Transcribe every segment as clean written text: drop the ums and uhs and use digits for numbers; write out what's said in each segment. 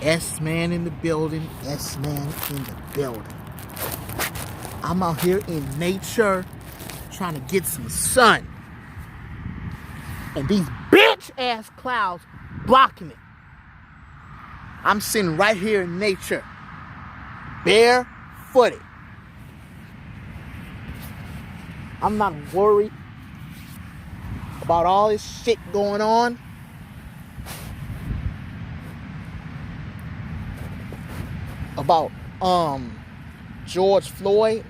S-Man in the building. S-Man in the building. I'm out here in nature trying to get some sun. And these bitch-ass clouds blocking it. I'm sitting right here in nature. Barefooted. I'm not worried about all this shit going on. About George Floyd.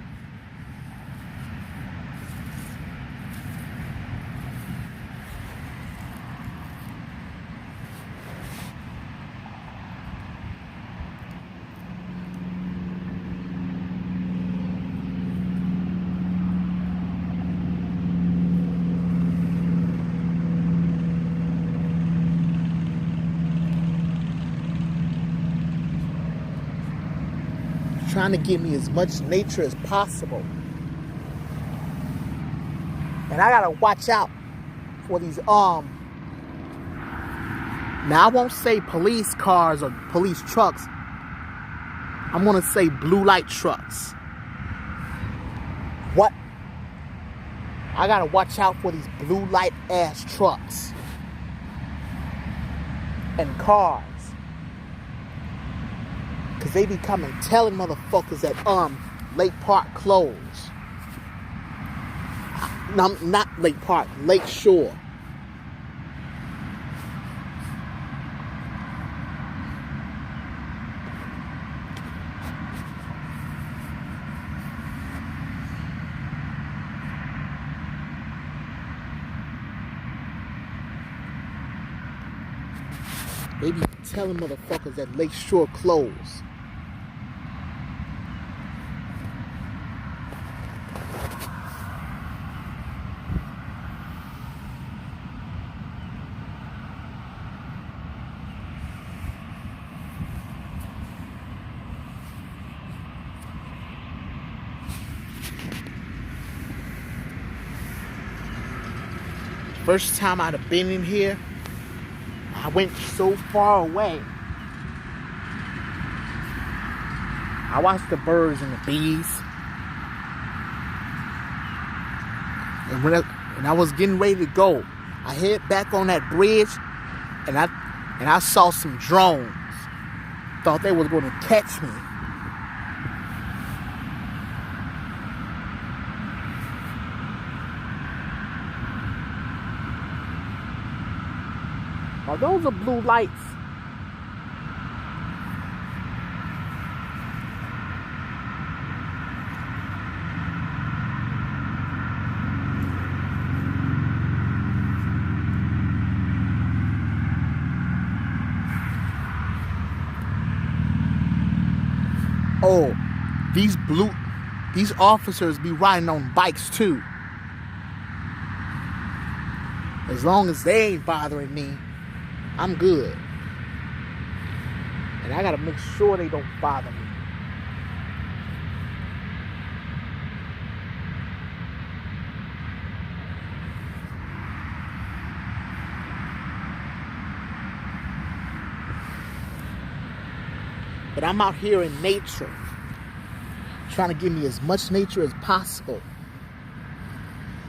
Trying to give me as much nature as possible. And I gotta watch out for these now I won't say police cars or police trucks. I'm gonna say blue light trucks. What? I gotta watch out for these blue light ass trucks and cars. Cause they be coming telling motherfuckers that Lake Park closed. No, not Lake Park, Lake Shore. They be telling motherfuckers that Lake Shore closed. First time I'd have been in here, I went so far away. I watched the birds and the bees. And when I was getting ready to go, I head back on that bridge and I saw some drones. Thought they was going to catch me. Now those are blue lights. Oh, these officers be riding on bikes too. As long as they ain't bothering me, I'm good. And I gotta make sure they don't bother me. But I'm out here in nature, trying to give me as much nature as possible.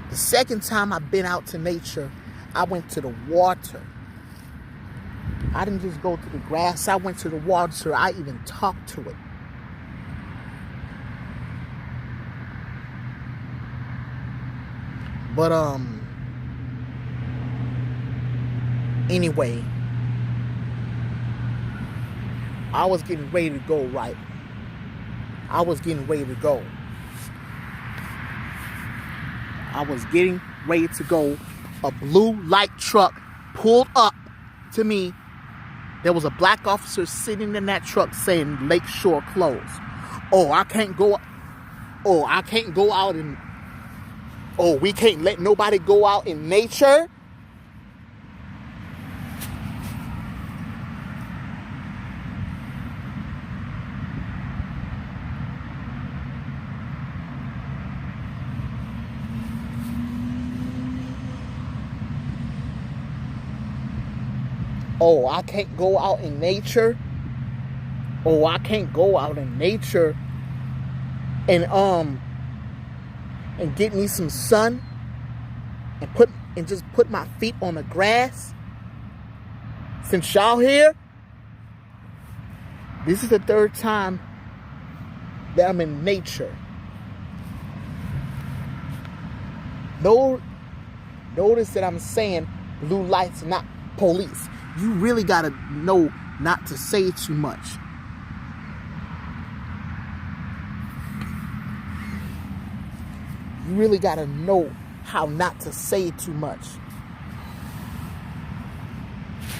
The second time I've been out to nature, I went to the water. I didn't just go to the grass. I went to the water. I even talked to it. But anyway, I was getting ready to go right. I was getting ready to go. I was getting ready to go. A blue light truck pulled up to me. There was a black officer sitting in that truck saying Lake Shore closed. Oh, I can't go out in... Oh, we can't let nobody go out in nature? Oh, I can't go out in nature? Oh, I can't go out in nature and get me some sun and just put my feet on the grass. Since y'all here, this is the third time that I'm in nature. Notice that I'm saying blue lights, not police. You really gotta know not to say too much. You really gotta know how not to say too much.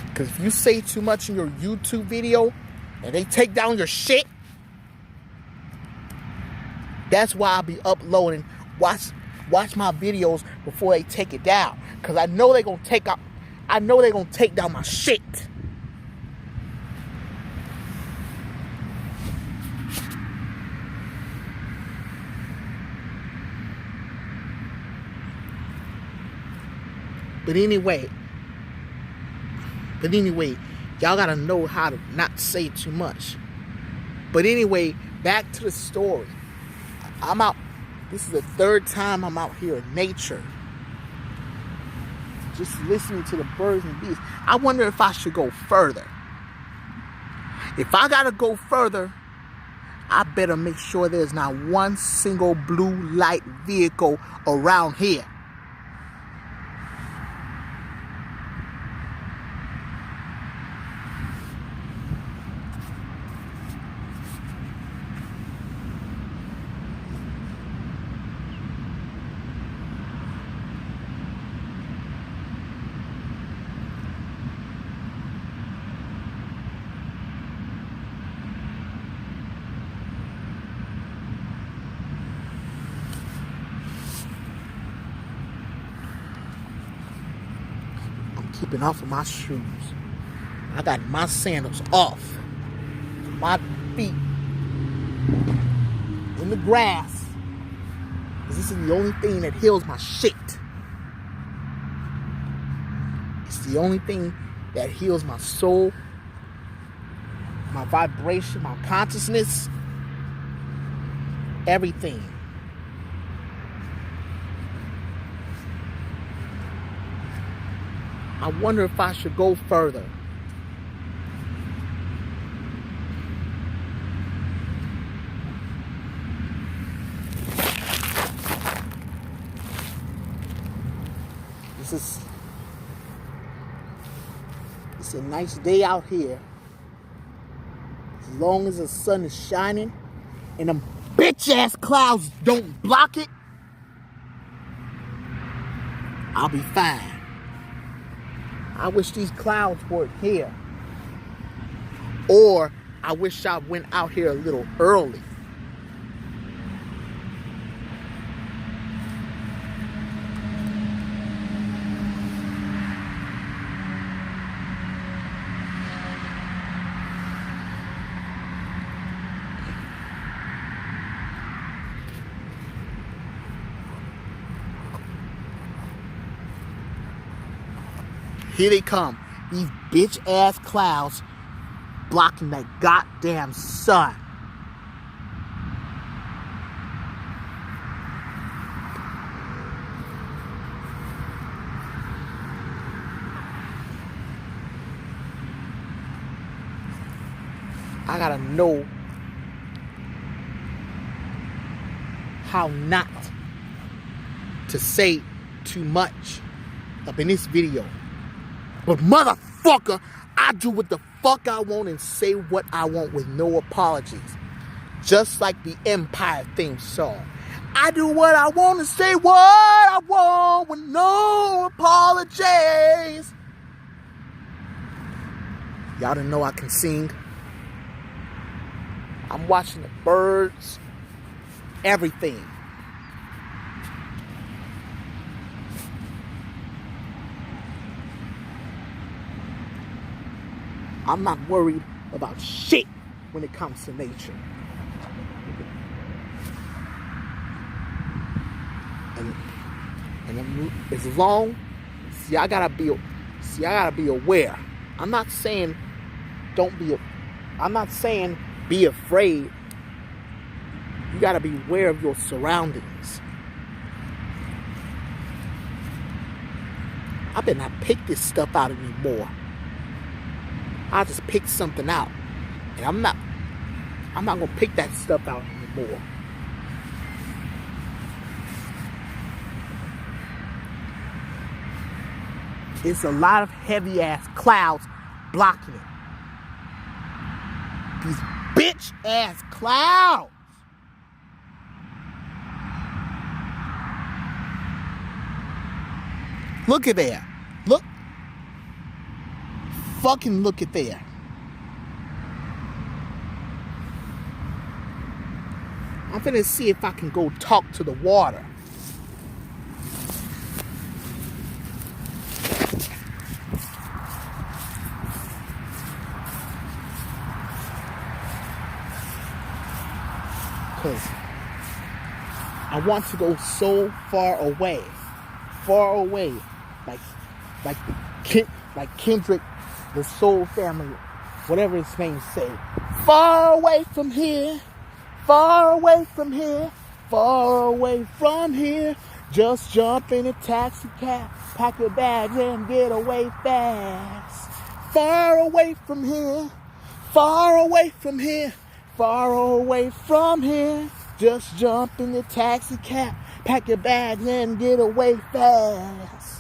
Because if you say too much in your YouTube video and they take down your shit, that's why I'll be uploading. Watch my videos before they take it down. Because I know they're gonna take down my shit. But anyway, y'all gotta know how to not say too much. But anyway, back to the story. I'm out. This is the third time I'm out here in nature. Just listening to the birds and bees. I wonder if I should go further. If I gotta go further, I better make sure there's not one single blue light vehicle around here. Keeping off of my shoes. I got my sandals off. My feet in the grass. Because this is the only thing that heals my shit. It's the only thing that heals my soul, my vibration, my consciousness, everything. I wonder if I should go further. It's a nice day out here. As long as the sun is shining and them bitch ass clouds don't block it, I'll be fine. I wish these clouds weren't here. Or I wish I went out here a little early. Here they come. These bitch ass clouds blocking that goddamn sun. I gotta know how not to say too much up in this video. But motherfucker, I do what the fuck I want and say what I want with no apologies. Just like the Empire theme song. I do what I want and say what I want with no apologies. Y'all didn't know I can sing. I'm watching the birds, everything. I'm not worried about shit when it comes to nature. And as long, I gotta be aware. I'm not saying be afraid. You got to be aware of your surroundings. I better not pick this stuff out anymore. I'll just pick something out. And I'm not going to pick that stuff out anymore. It's a lot of heavy ass clouds blocking it. These bitch ass clouds. Look at there. Look. Fucking look at there. I'm finna see if I can go talk to the water. Because I want to go so far away. Far away. Like Kendrick, the Soul Family, whatever his name say. Far away from here. Far away from here. Far away from here. Just jump in a taxi cab, pack your bags and get away fast. Far away from here. Far away from here. Far away from here. Just jump in the taxi cab, pack your bags and get away fast.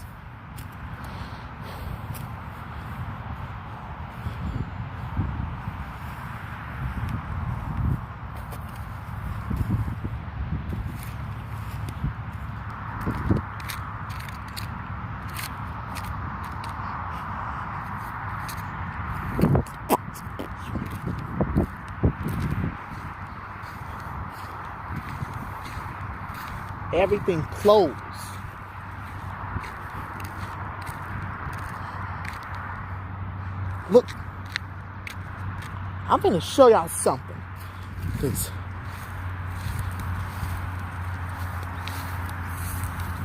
Everything closed. Look, I'm gonna show y'all something.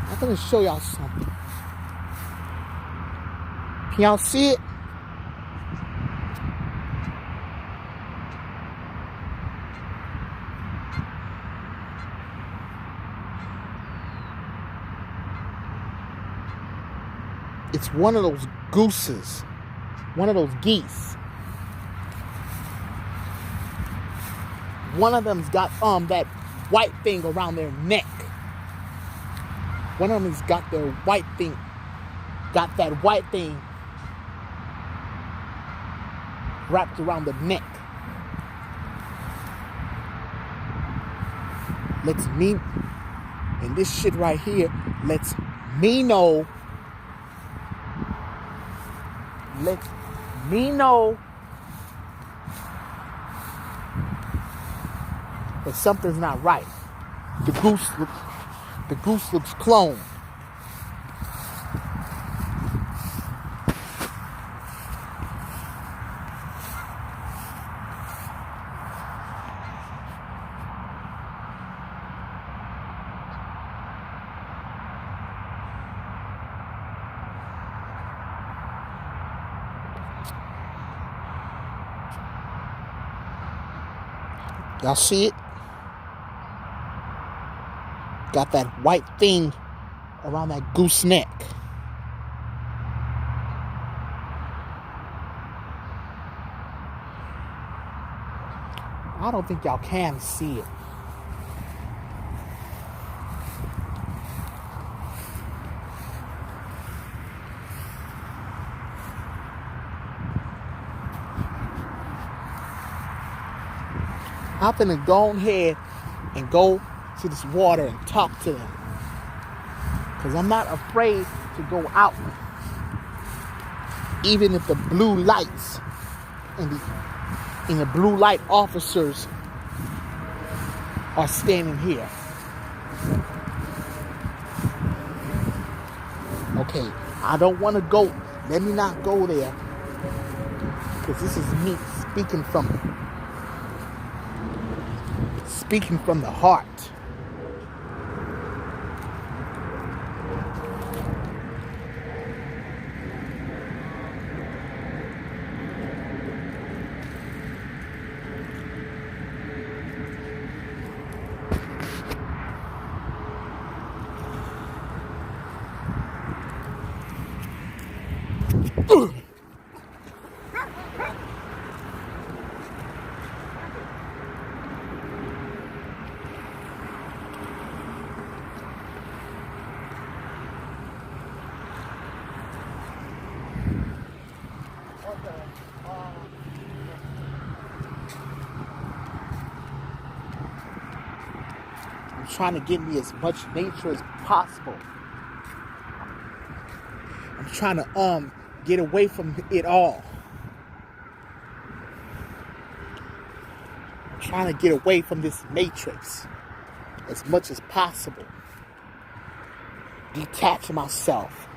I'm gonna show y'all something. Can y'all see it? It's one of those gooses. One of those geese. One of them's got that white thing around their neck. One of them's got their white thing. Got that white thing wrapped around the neck. Lets me, and this shit right here lets me know. Lets me know that something's not right. The goose looks cloned. Y'all see it? Got that white thing around that goose neck. I don't think y'all can see it. I'm finna go ahead and go to this water and talk to them. Because I'm not afraid to go out. Even if the blue lights and the blue light officers are standing here. Okay, I don't want to go. Let me not go there. Because this is me speaking from the heart. I'm trying to get me as much nature as possible. I'm trying to get away from it all. I'm trying to get away from this matrix as much as possible. Detach myself.